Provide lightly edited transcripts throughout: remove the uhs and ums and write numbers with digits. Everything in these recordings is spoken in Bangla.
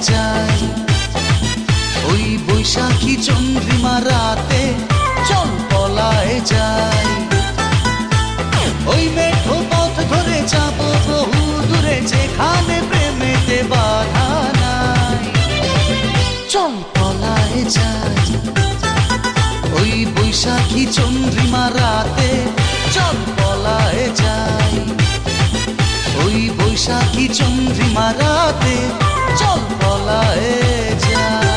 যাই। ওই বৈশাখী চন্দ্রিমা রাতে চল পলায় যাই। ওই মেঠো পথ ধরে যাব বহু দূরে, যেখানে প্রেমেতে বাধা নাই। চল পলায় যাই। ওই বৈশাখী চন্দ্রিমা রাতে চল পলায় যাই। ওই বৈশাখী চন্দ্রিমা রাতে চল পলায় যাই।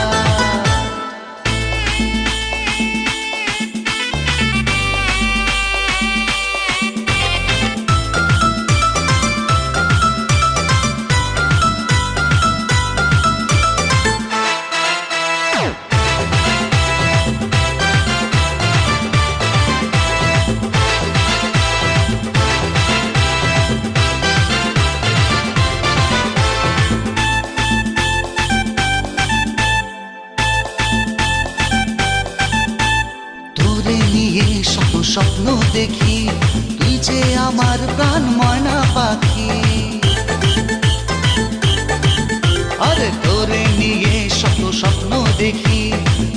শত স্বপ্ন দেখি, তুই যে আমার প্রাণ ময়না পাখি। আরে তোরে নিয়ে শত স্বপ্ন দেখি,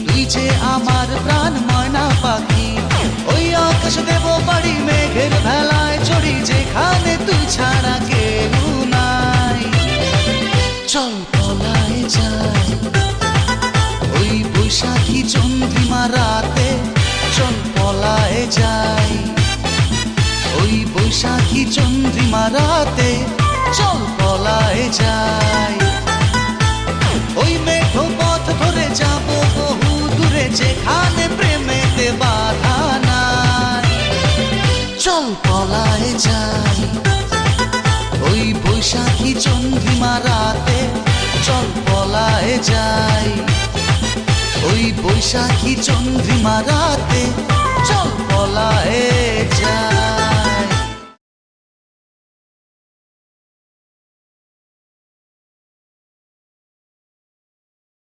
তুই যে আমার প্রাণ ময়না পাখি। ওই আকাশ দেব বাড়ি মেঘের ভেলায় চড়ি, যেখানে তুই ছাড়া কেউ নাই। চল পলায় যাই। ওই বৈশাখী চন্দ্রিমা রাতে চল পলায় যাই। ওই বৈশাখী চন্দ্রিমা রাতে চল পলায় যাই। ওই মেঠো পথ ধরে যাব বহু দূরে, যেখানে প্রেমেতে বাধা নাই। চল পলায় যাই। ওই বৈশাখী চন্দ্রিমা রাতে চল পলায় যাই। ওই বৈশাখী চন্দ্রিমা রাতে চল পলায় যাই।